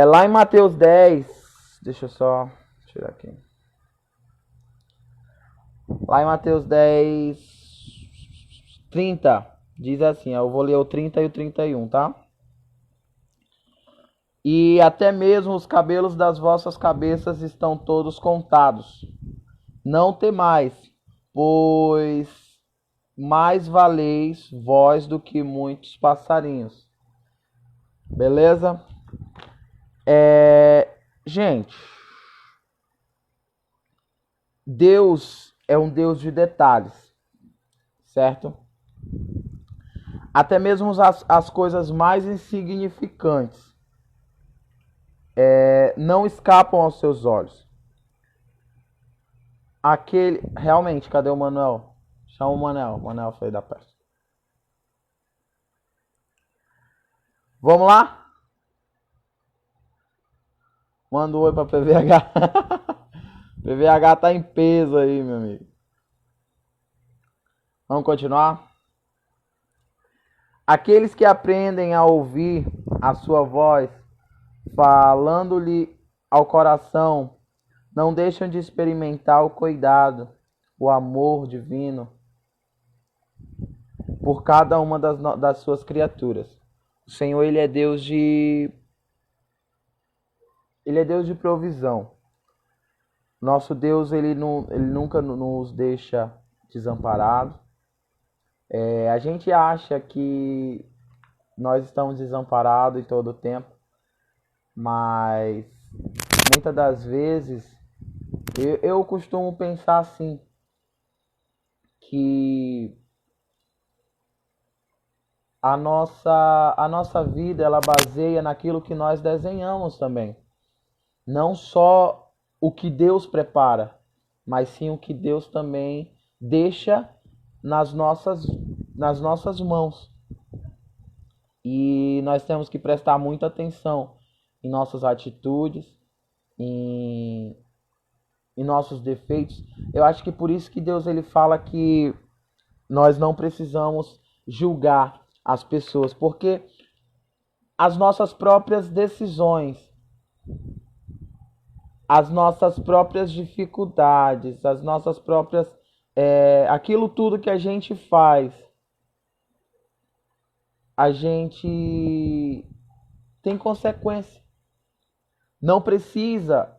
Lá em Mateus 10, deixa eu só tirar aqui. Lá em Mateus 10, 30, diz assim, eu vou ler o 30 e o 31, tá? E até mesmo os cabelos das vossas cabeças estão todos contados. Não temais, pois mais valeis vós do que muitos passarinhos. Beleza? Gente, Deus é um Deus de detalhes, certo? Até mesmo as coisas mais insignificantes não escapam aos seus olhos. Realmente, cadê o Manuel? Chama o Manuel. O Manuel foi da peça. Vamos lá? Manda um oi pra PVH. PVH tá em peso aí, meu amigo. Vamos continuar? Aqueles que aprendem a ouvir a sua voz, falando-lhe ao coração, não deixam de experimentar o cuidado, o amor divino por cada uma das suas criaturas. O Senhor, Ele é Deus de provisão. Nosso Deus, Ele nunca nos deixa desamparados. A gente acha que nós estamos desamparados em todo o tempo, mas muitas das vezes eu costumo pensar assim, que a nossa vida ela baseia naquilo que nós desenhamos também. Não só o que Deus prepara, mas sim o que Deus também deixa nas nossas mãos. E nós temos que prestar muita atenção em nossas atitudes, em nossos defeitos. Eu acho que por isso que Deus ele fala que nós não precisamos julgar as pessoas, porque as nossas próprias decisões, as nossas próprias dificuldades, as nossas próprias aquilo tudo que a gente faz, a gente tem consequência. Não precisa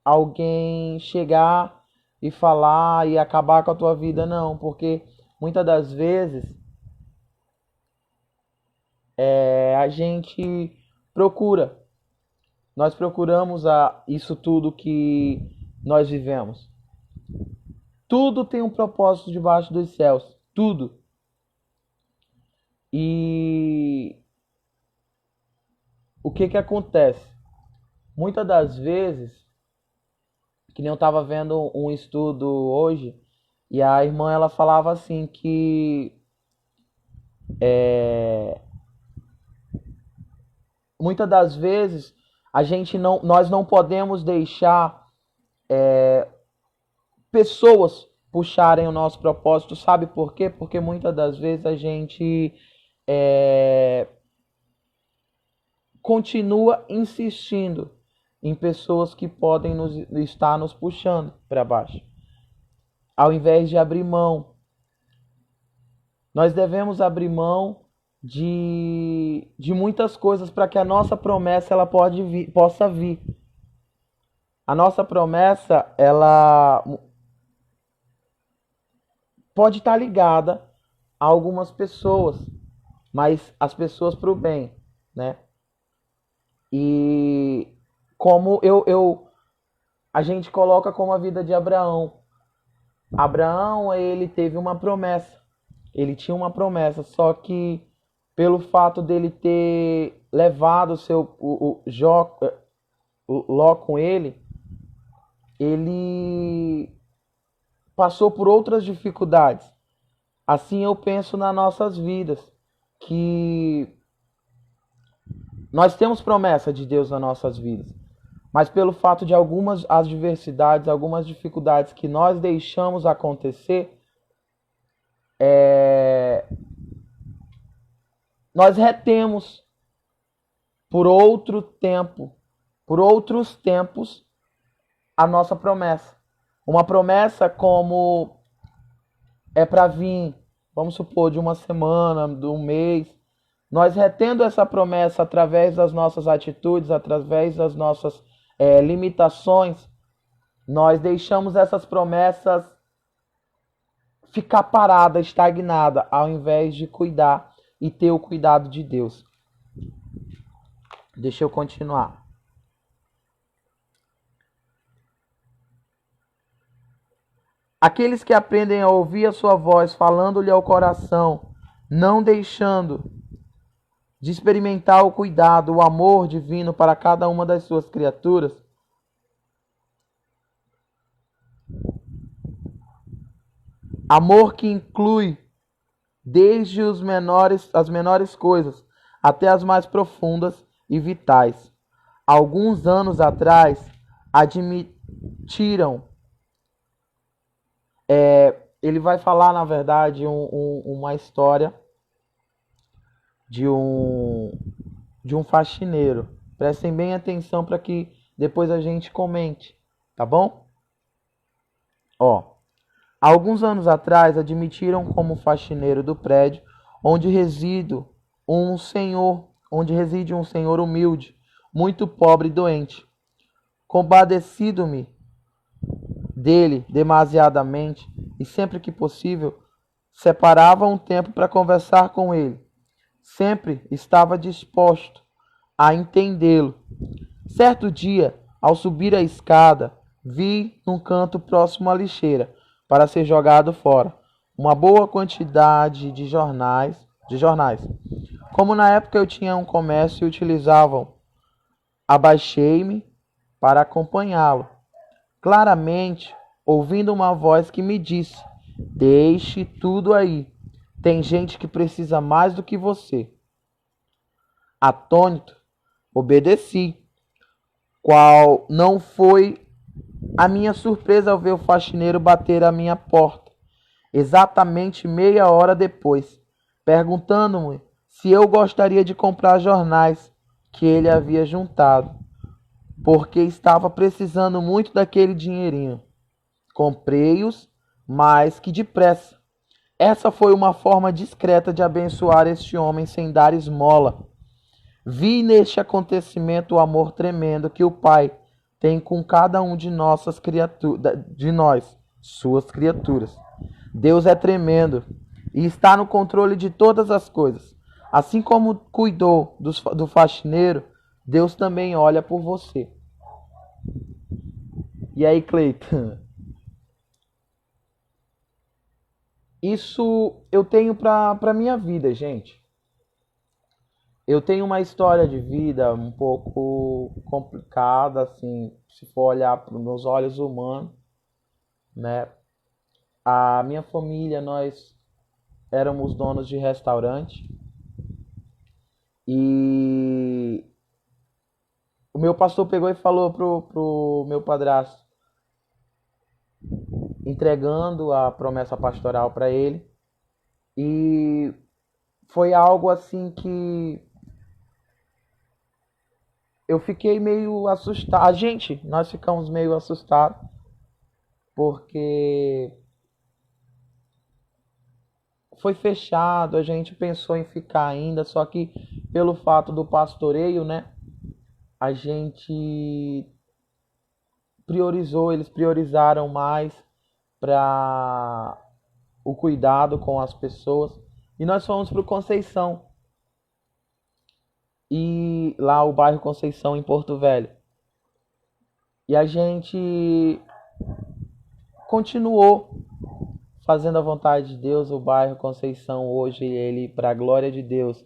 alguém chegar e falar e acabar com a tua vida, não, porque muitas das vezes a gente procura, nós procuramos isso tudo que nós vivemos. Tudo tem um propósito debaixo dos céus, tudo. E o que acontece? Muitas das vezes, que nem eu estava vendo um estudo hoje, e a irmã ela falava assim que muitas das vezes nós não podemos deixar pessoas puxarem o nosso propósito, sabe por quê? Porque muitas das vezes a gente continua insistindo em pessoas que podem estar nos puxando para baixo, ao invés de abrir mão. Nós devemos abrir mão de muitas coisas para que a nossa promessa ela possa vir. A nossa promessa ela pode estar ligada a algumas pessoas, mas as pessoas para o bem, né? E como a gente coloca como a vida de Abraão. Abraão, ele teve uma promessa. Ele tinha uma promessa, só que pelo fato dele ter levado Ló com ele passou por outras dificuldades. Assim eu penso nas nossas vidas, que nós temos promessa de Deus nas nossas vidas, mas pelo fato de algumas adversidades, algumas dificuldades que nós deixamos acontecer, é, nós retemos por outro tempo, por outros tempos, a nossa promessa. Uma promessa como é para vir, vamos supor, de uma semana, de um mês. Nós retendo essa promessa através das nossas atitudes, através das nossas limitações, nós deixamos essas promessas ficar parada, estagnada, ao invés de cuidar e ter o cuidado de Deus. Deixa eu continuar. Aqueles que aprendem a ouvir a sua voz, falando-lhe ao coração, não deixando de experimentar o cuidado, o amor divino para cada uma das suas criaturas, amor que inclui desde as menores coisas até as mais profundas e vitais. Alguns anos atrás, admitiram, ele vai falar, na verdade, uma história de um faxineiro. Prestem bem atenção para que depois a gente comente, tá bom? Ó, alguns anos atrás admitiram como faxineiro do prédio onde reside um senhor humilde, muito pobre e doente. Compadecido-me dele demasiadamente e sempre que possível separava um tempo para conversar com ele. Sempre estava disposto a entendê-lo. Certo dia, ao subir a escada, vi num canto próximo à lixeira para ser jogado fora uma boa quantidade de jornais. Como na época eu tinha um comércio e utilizavam, abaixei-me para acompanhá-lo. Claramente, ouvindo uma voz que me disse: "Deixe tudo aí. Tem gente que precisa mais do que você." Atônito, obedeci. Qual não foi a minha surpresa ao ver o faxineiro bater à minha porta, exatamente meia hora depois, perguntando-me se eu gostaria de comprar jornais que ele havia juntado, porque estava precisando muito daquele dinheirinho. Comprei-os, mas que depressa. Essa foi uma forma discreta de abençoar este homem sem dar esmola. Vi neste acontecimento o amor tremendo que o Pai tem com cada um de nossas criaturas, de nós, suas criaturas. Deus é tremendo e está no controle de todas as coisas. Assim como cuidou do faxineiro, Deus também olha por você. E aí, Cleiton? Isso eu tenho para minha vida, gente. Eu tenho uma história de vida um pouco complicada, assim, se for olhar para os meus olhos humanos, né? A minha família, nós éramos donos de restaurante e o meu pastor pegou e falou pro meu padrasto, entregando a promessa pastoral para ele, e foi algo assim que eu fiquei meio assustado. Nós ficamos meio assustados, porque foi fechado, a gente pensou em ficar ainda, só que pelo fato do pastoreio, né, a gente priorizou, eles priorizaram mais para o cuidado com as pessoas. E nós fomos para o Conceição, e lá o bairro Conceição, em Porto Velho. E a gente continuou fazendo a vontade de Deus. O bairro Conceição hoje, ele, para a glória de Deus,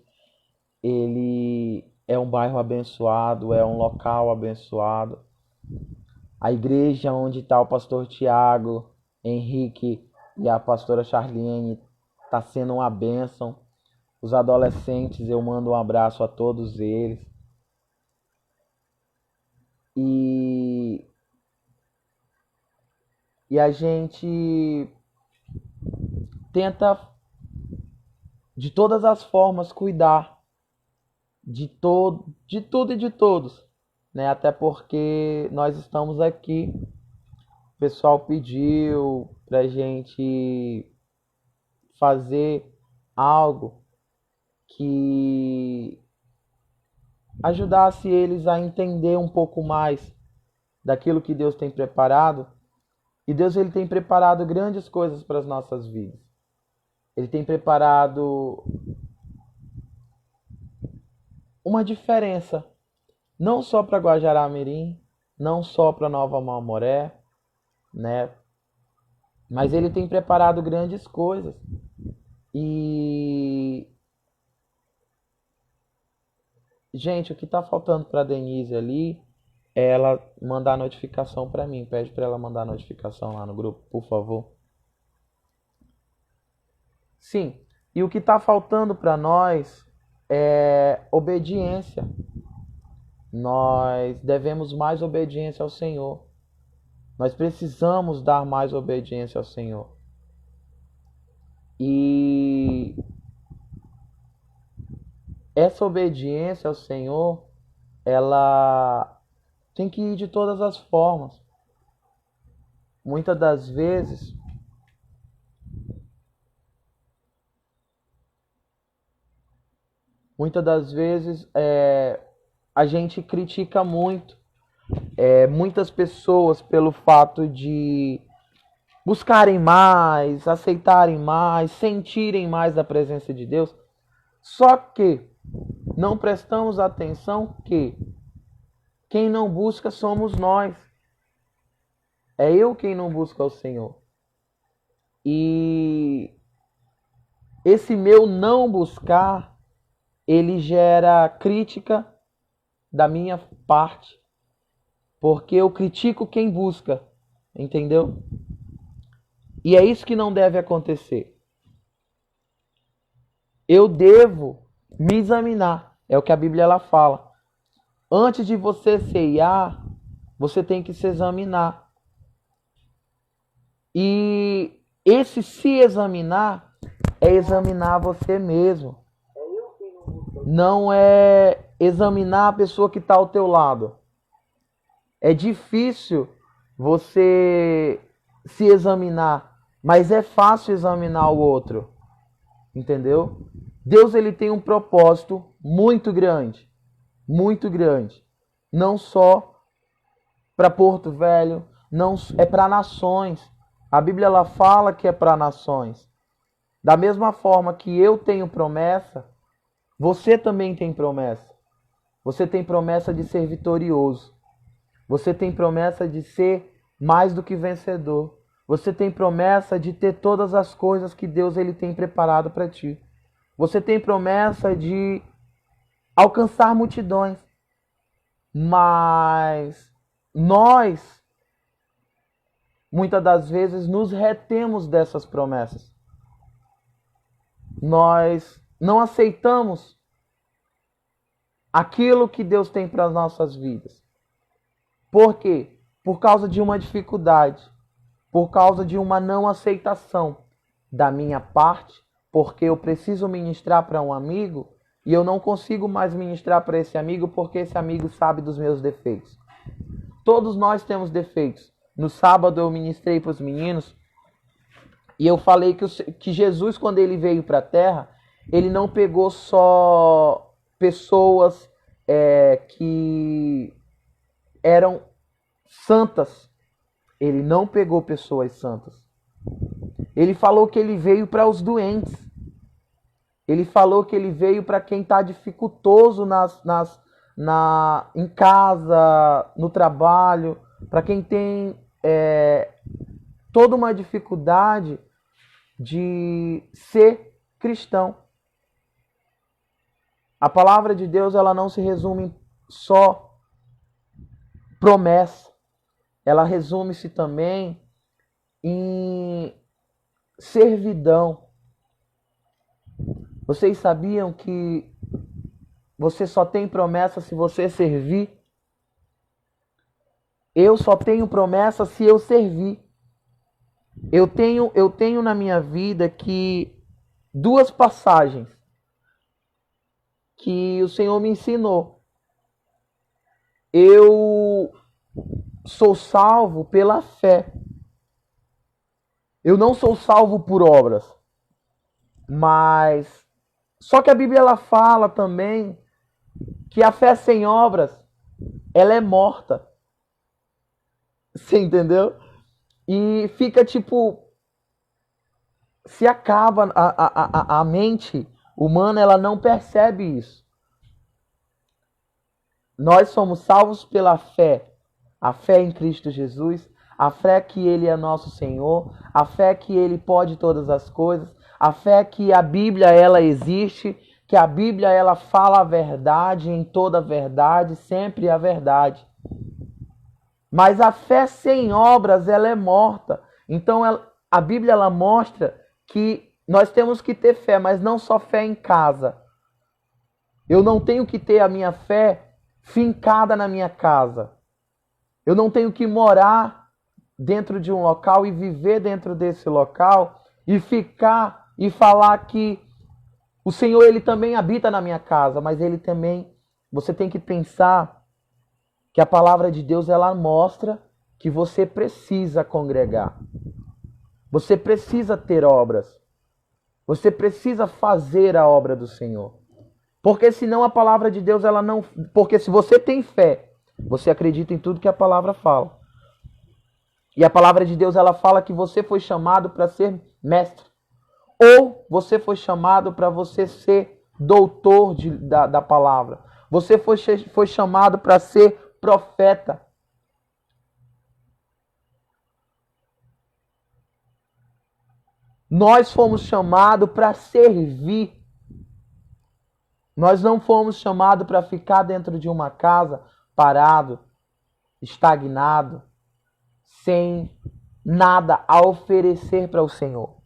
ele é um bairro abençoado, é um local abençoado. A igreja onde está o pastor Tiago, Henrique e a pastora Charlene está sendo uma bênção. Os adolescentes, eu mando um abraço a todos eles. E a gente tenta de todas as formas, cuidar de tudo e de todos, né? Até porque nós estamos aqui, o pessoal pediu pra gente fazer algo que ajudasse eles a entender um pouco mais daquilo que Deus tem preparado. E Deus, ele tem preparado grandes coisas para as nossas vidas. Ele tem preparado uma diferença, não só para Guajará-Mirim, não só para Nova Mamoré, né? Mas ele tem preparado grandes coisas. E gente, o que está faltando para Denise ali é ela mandar notificação para mim. Pede para ela mandar notificação lá no grupo, por favor. Sim, e o que está faltando para nós é obediência. Nós devemos mais obediência ao Senhor. Nós precisamos dar mais obediência ao Senhor. E essa obediência ao Senhor, ela tem que ir de todas as formas. Muitas das vezes, a gente critica muito muitas pessoas pelo fato de buscarem mais, aceitarem mais, sentirem mais da presença de Deus. Só que não prestamos atenção que quem não busca somos nós. É eu quem não busca o Senhor. E esse meu não buscar, ele gera crítica da minha parte. Porque eu critico quem busca, entendeu? E é isso que não deve acontecer. Eu devo me examinar. É o que a Bíblia ela fala. Antes de você ceiar, você tem que se examinar. E esse se examinar é examinar você mesmo. Não é examinar a pessoa que está ao teu lado. É difícil você se examinar, mas é fácil examinar o outro. Entendeu? Deus, ele tem um propósito muito grande. Muito grande. Não só para Porto Velho, não é para nações. A Bíblia ela fala que é para nações. Da mesma forma que eu tenho promessa, você também tem promessa. Você tem promessa de ser vitorioso. Você tem promessa de ser mais do que vencedor. Você tem promessa de ter todas as coisas que Deus ele tem preparado para ti. Você tem promessa de alcançar multidões. Mas nós, muitas das vezes, nos retemos dessas promessas. Nós não aceitamos aquilo que Deus tem para as nossas vidas. Por quê? Por causa de uma dificuldade, por causa de uma não aceitação da minha parte, porque eu preciso ministrar para um amigo e eu não consigo mais ministrar para esse amigo porque esse amigo sabe dos meus defeitos. Todos nós temos defeitos. No sábado eu ministrei para os meninos e eu falei que Jesus, quando ele veio para a Terra, ele não pegou só pessoas que eram santas. Ele não pegou pessoas santas. Ele falou que ele veio para os doentes. Ele falou que ele veio para quem está dificultoso em casa, no trabalho, para quem tem toda uma dificuldade de ser cristão. A palavra de Deus ela não se resume em só promessa. Ela resume-se também em servidão. Vocês sabiam que você só tem promessa se você servir? Eu só tenho promessa se eu servir. Eu tenho na minha vida que duas passagens que o Senhor me ensinou. Eu sou salvo pela fé. Eu não sou salvo por obras. Mas só que a Bíblia ela fala também que a fé sem obras, ela é morta. Você entendeu? E fica tipo, se acaba a mente humana, ela não percebe isso. Nós somos salvos pela fé. A fé em Cristo Jesus, a fé que Ele é nosso Senhor, a fé que Ele pode todas as coisas, a fé que a Bíblia ela existe, que a Bíblia ela fala a verdade em toda a verdade, sempre a verdade. Mas a fé sem obras ela é morta. Então a Bíblia ela mostra que nós temos que ter fé, mas não só fé em casa. Eu não tenho que ter a minha fé fincada na minha casa. Eu não tenho que morar dentro de um local e viver dentro desse local e ficar e falar que o Senhor ele também habita na minha casa, mas ele também, você tem que pensar que a palavra de Deus ela mostra que você precisa congregar. Você precisa ter obras. Você precisa fazer a obra do Senhor. Porque senão a palavra de Deus ela não, porque se você tem fé, você acredita em tudo que a palavra fala. E a palavra de Deus ela fala que você foi chamado para ser mestre. Ou você foi chamado para você ser doutor da palavra. Você foi chamado para ser profeta. Nós fomos chamados para servir. Nós não fomos chamados para ficar dentro de uma casa parado, estagnado, sem nada a oferecer para o Senhor.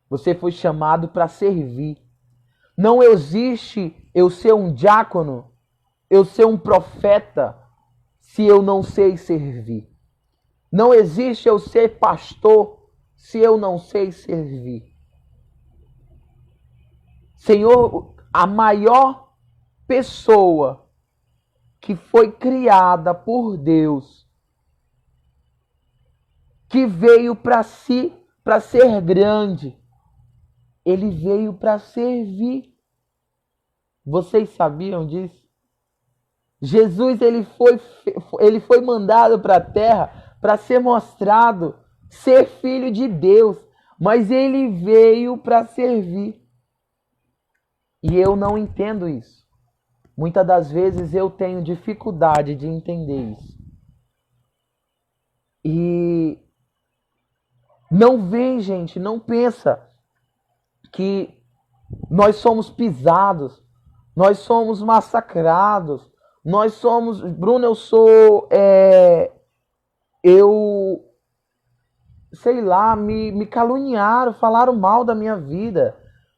Você foi chamado para servir. Não existe eu ser um diácono, eu ser um profeta, se eu não sei servir. Não existe eu ser pastor, se eu não sei servir. Senhor, a maior pessoa que foi criada por Deus, que veio para si, para ser grande, ele veio para servir. Vocês sabiam disso? Jesus ele foi mandado para a terra para ser mostrado ser filho de Deus, mas ele veio para servir. E eu não entendo isso. Muitas das vezes eu tenho dificuldade de entender isso. E não vem, gente, não pensa que nós somos pisados, nós somos massacrados, nós somos... Bruno, sei lá, me caluniaram, falaram mal da minha vida,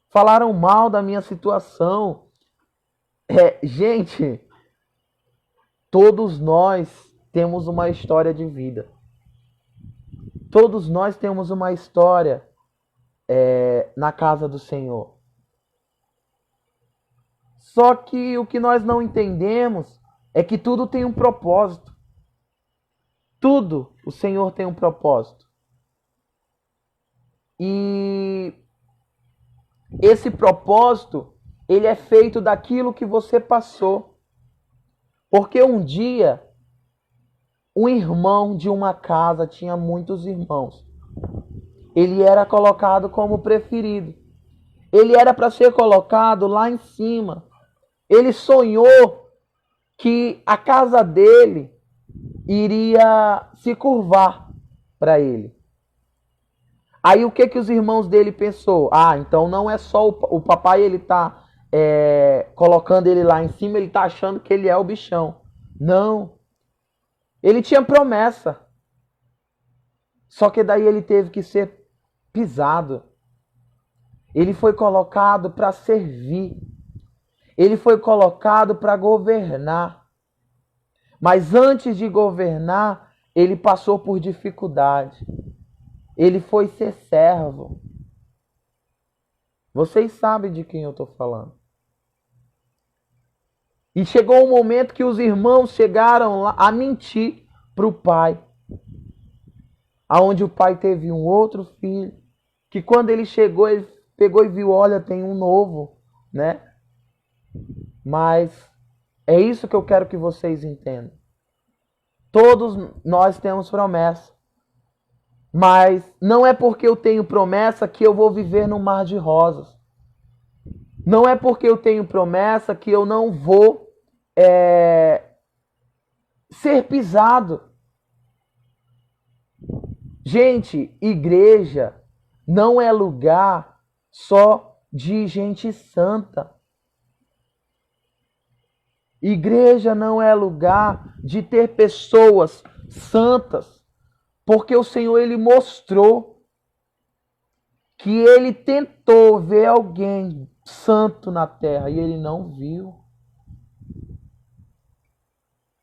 falaram mal da minha situação. Gente, todos nós temos uma história de vida. Todos nós temos uma história na casa do Senhor. Só que o que nós não entendemos é que tudo tem um propósito. Tudo o Senhor tem um propósito. E esse propósito, ele é feito daquilo que você passou. Porque um dia, um irmão de uma casa tinha muitos irmãos. Ele era colocado como preferido. Ele era para ser colocado lá em cima. Ele sonhou que a casa dele iria se curvar para ele. Aí o que os irmãos dele pensou? Ah, então não é só o papai, ele tá colocando ele lá em cima, ele tá achando que ele é o bichão. Não. Ele tinha promessa. Só que daí ele teve que ser pisado. Ele foi colocado para servir. Ele foi colocado para governar. Mas antes de governar, ele passou por dificuldade. Ele foi ser servo. Vocês sabem de quem eu estou falando. E chegou um momento que os irmãos chegaram lá a mentir para o pai. Aonde o pai teve um outro filho. Que quando ele chegou, ele pegou e viu, olha, tem um novo, né? Mas é isso que eu quero que vocês entendam. Todos nós temos promessa. Mas não é porque eu tenho promessa que eu vou viver no mar de rosas. Não é porque eu tenho promessa que eu não vou ser pisado. Gente, igreja não é lugar só de gente santa. Igreja não é lugar de ter pessoas santas. Porque o Senhor, Ele mostrou que Ele tentou ver alguém santo na terra e Ele não viu.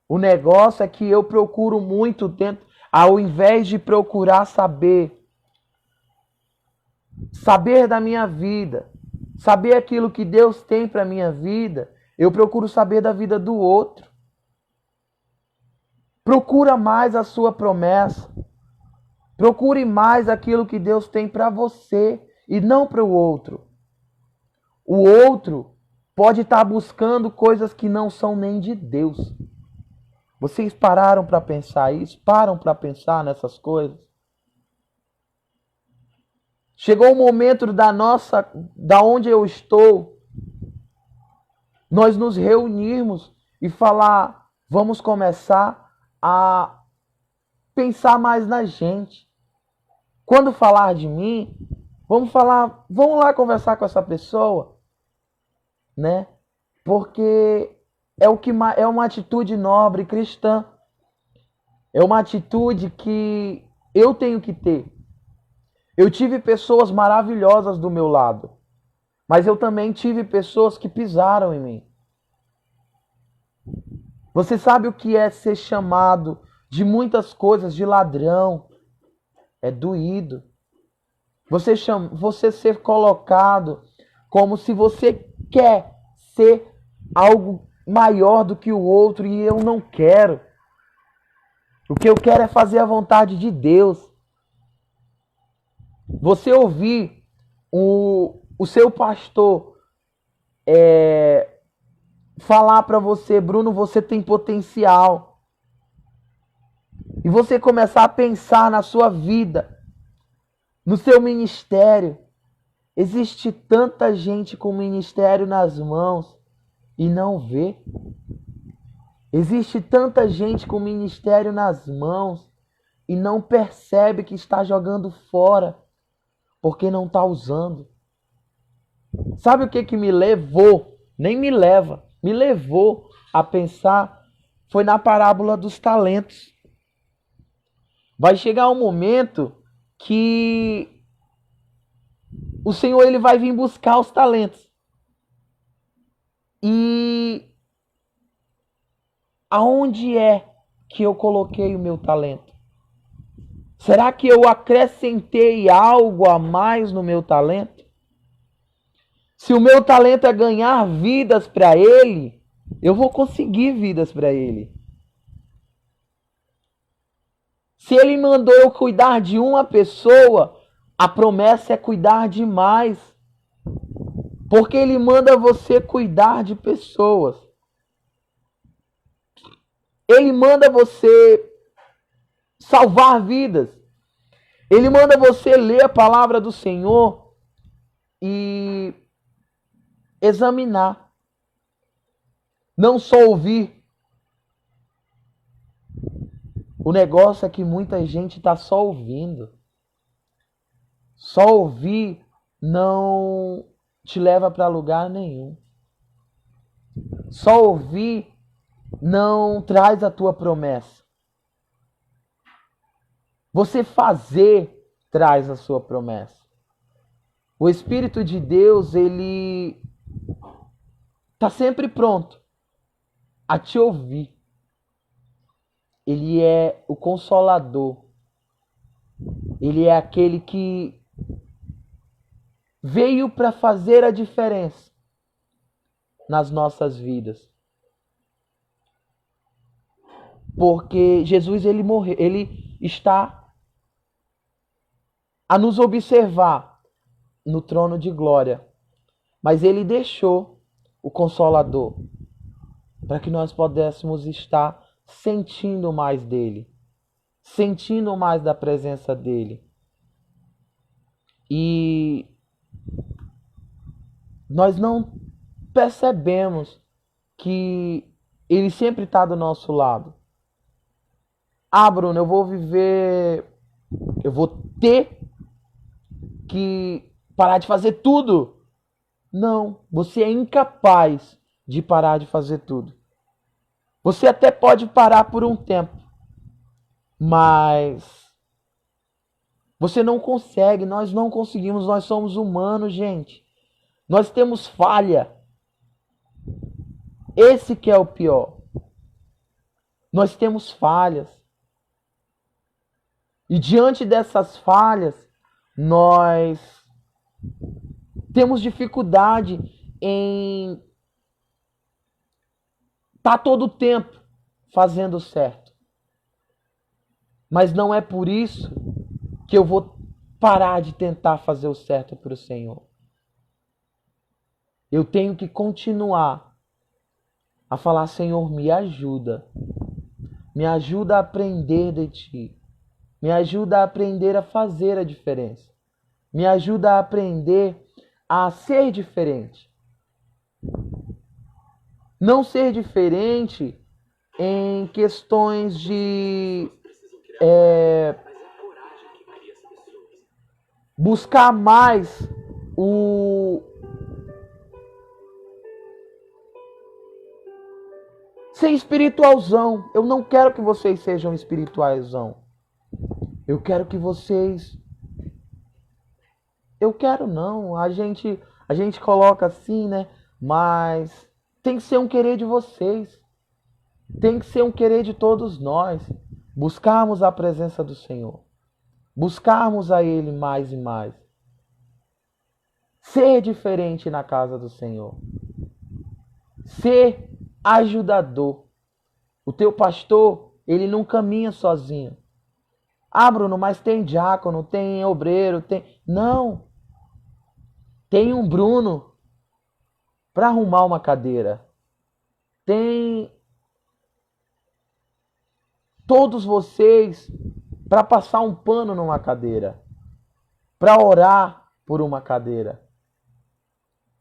O negócio é que eu procuro muito dentro, ao invés de procurar saber da minha vida, saber aquilo que Deus tem para minha vida, eu procuro saber da vida do outro. Procura mais a sua promessa. Procure mais aquilo que Deus tem para você e não para o outro. O outro pode estar buscando coisas que não são nem de Deus. Vocês pararam para pensar isso? Param para pensar nessas coisas? Chegou o momento da onde eu estou, nós nos reunirmos e falar, vamos começar a pensar mais na gente. Quando falar de mim, vamos lá conversar com essa pessoa, né? Porque é uma atitude nobre cristã. É uma atitude que eu tenho que ter. Eu tive pessoas maravilhosas do meu lado, mas eu também tive pessoas que pisaram em mim. Você sabe o que é ser chamado de muitas coisas, de ladrão? É doído. Você ser colocado como se você quer ser algo maior do que o outro e eu não quero. O que eu quero é fazer a vontade de Deus. Você ouvir o seu pastor falar para você, Bruno, você tem potencial. E você começar a pensar na sua vida, no seu ministério. Existe tanta gente com ministério nas mãos e não vê. Existe tanta gente com ministério nas mãos e não percebe que está jogando fora porque não está usando. Sabe o que me levou? Nem me leva. Me levou a pensar. Foi na parábola dos talentos. Vai chegar um momento que o Senhor ele vai vir buscar os talentos. E aonde é que eu coloquei o meu talento? Será que eu acrescentei algo a mais no meu talento? Se o meu talento é ganhar vidas para Ele, eu vou conseguir vidas para Ele. Se Ele mandou eu cuidar de uma pessoa, a promessa é cuidar de mais. Porque Ele manda você cuidar de pessoas. Ele manda você salvar vidas. Ele manda você ler a palavra do Senhor e examinar. Não só ouvir. O negócio é que muita gente está só ouvindo. Só ouvir não te leva para lugar nenhum. Só ouvir não traz a tua promessa. Você fazer traz a sua promessa. O Espírito de Deus, ele está sempre pronto a te ouvir. Ele é o consolador. Ele é aquele que veio para fazer a diferença nas nossas vidas. Porque Jesus, ele morreu, ele está a nos observar no trono de glória. Mas ele deixou o Consolador para que nós pudéssemos estar sentindo mais dele, sentindo mais da presença dele. E nós não percebemos que ele sempre está do nosso lado. Ah, Bruno, eu vou ter que parar de fazer tudo. Não, você é incapaz de parar de fazer tudo. Você até pode parar por um tempo, mas você não consegue, nós não conseguimos, nós somos humanos, gente. Nós temos falha. Esse que é o pior. Nós temos falhas. E diante dessas falhas, nós temos dificuldade em estar todo o tempo fazendo certo. Mas não é por isso que eu vou parar de tentar fazer o certo para o Senhor. Eu tenho que continuar a falar: Senhor, me ajuda. Me ajuda a aprender de Ti. Me ajuda a aprender a fazer a diferença. Me ajuda a aprender a ser diferente. Não ser diferente em questões de buscar mais o ser espiritualzão. Eu não quero que vocês sejam espiritualzão. Eu quero que vocês... Eu quero não. A gente coloca assim, né? Mas tem que ser um querer de vocês. Tem que ser um querer de todos nós. Buscarmos a presença do Senhor. Buscarmos a Ele mais e mais. Ser diferente na casa do Senhor. Ser ajudador. O teu pastor, ele não caminha sozinho. Ah, Bruno, mas tem diácono, tem obreiro, tem... Não. Tem um Bruno para arrumar uma cadeira. Tem todos vocês para passar um pano numa cadeira. Para orar por uma cadeira.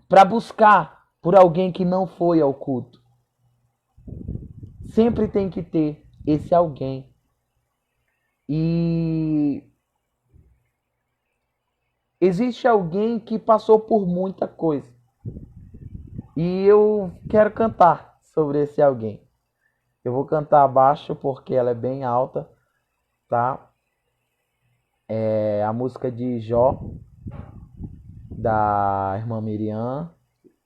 Para buscar por alguém que não foi ao culto. Sempre tem que ter esse alguém. E existe alguém que passou por muita coisa. E eu quero cantar sobre esse alguém. Eu vou cantar abaixo porque ela é bem alta, tá? É a música de Jó, da irmã Miriam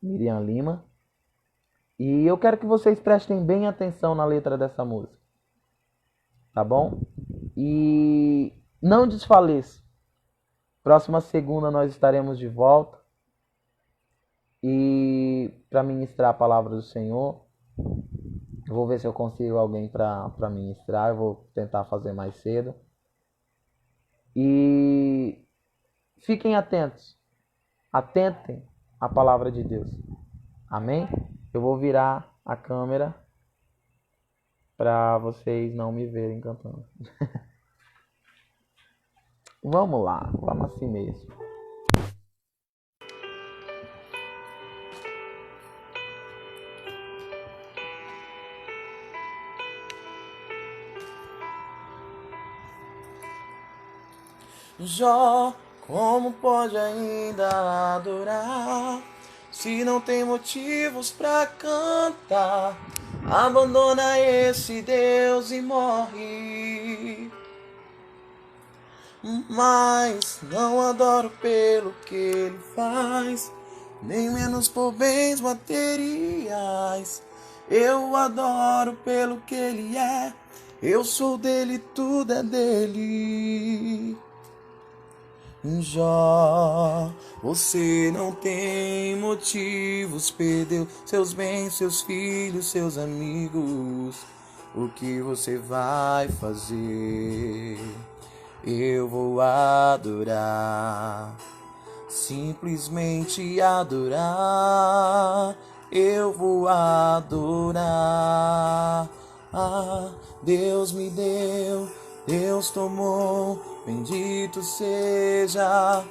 Lima. E eu quero que vocês prestem bem atenção na letra dessa música. Tá bom? E não desfaleça. Próxima segunda nós estaremos de volta. E para ministrar a palavra do Senhor, eu vou ver se eu consigo alguém para ministrar. Eu vou tentar fazer mais cedo. E fiquem atentos. Atentem à palavra de Deus. Amém? Eu vou virar a câmera para vocês não me verem cantando. Vamos lá, vamos assim mesmo. Jó, como pode ainda adorar se não tem motivos pra cantar? Abandona esse Deus e morre. Mas não adoro pelo que ele faz, nem menos por bens materiais. Eu adoro pelo que ele é. Eu sou dele, tudo é dele. Jó, Você não tem motivos, perdeu seus bens, seus filhos, seus amigos. O que você vai fazer? Eu vou adorar, simplesmente adorar. Eu vou adorar. Deus me deu, Deus tomou, bendito seja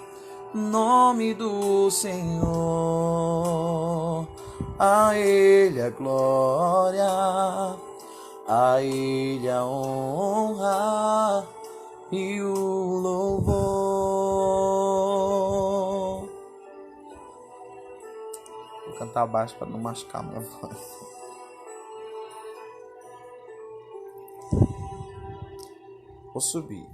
o nome do Senhor. A Ele a glória, a Ele a honra e o louvor. Vou cantar baixo para não machucar minha voz. Vou subir.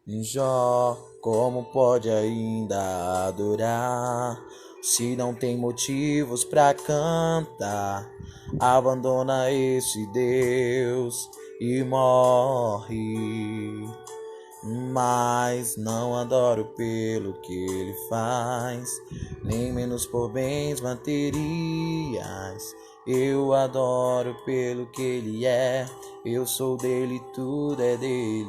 Jó, como pode ainda adorar se não tem motivos pra cantar? Abandona esse Deus e morre. Mas não adoro pelo que ele faz, nem menos por bens materiais. Eu adoro pelo que ele é, eu sou dele, tudo é dele.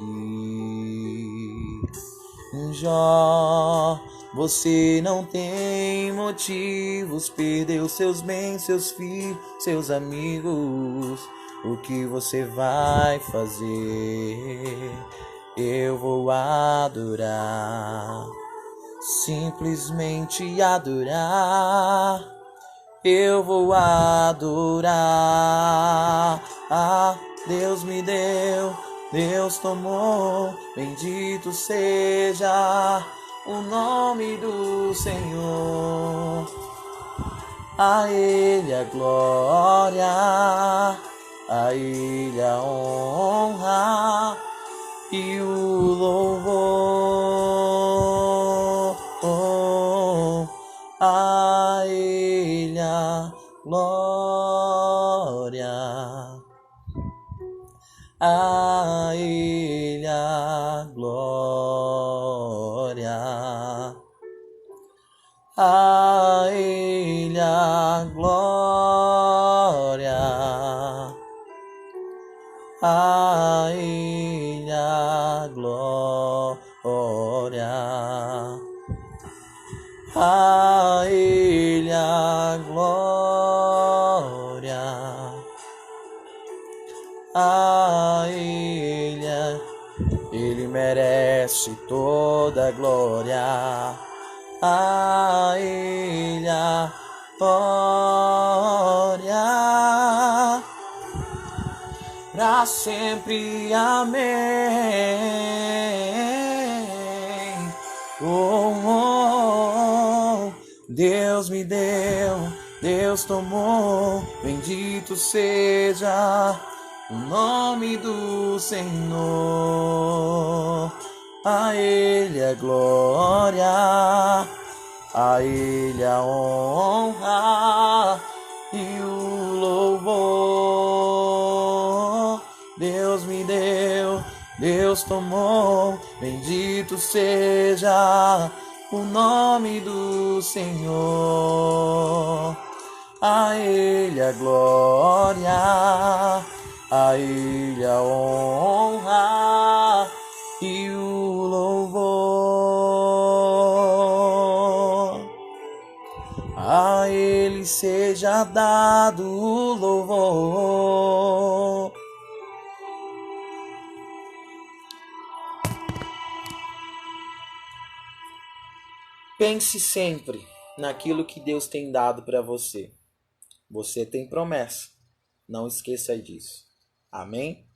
Jó, você não tem motivos, perdeu seus bens, seus filhos, seus amigos. O que você vai fazer? Eu vou adorar, simplesmente adorar. Eu vou adorar. Deus me deu, Deus tomou, bendito seja o nome do Senhor. A Ele a glória, a Ele a honra e o louvor. A Ele a glória, a Ele a glória, a Ele a glória, a Ele a glória, a Ele a glória, a Ele merece toda a glória, a Ele a glória, pra sempre, amém. Deus me deu, Deus tomou, bendito seja o nome do Senhor. A Ele a glória, a Ele a honra e o louvor. Deus me deu, Deus tomou, bendito seja o nome do Senhor. A Ele a glória, a Ele a honra e o louvor. A Ele seja dado o louvor. Pense sempre naquilo que Deus tem dado para você. Você tem promessa. Não esqueça disso. Amém?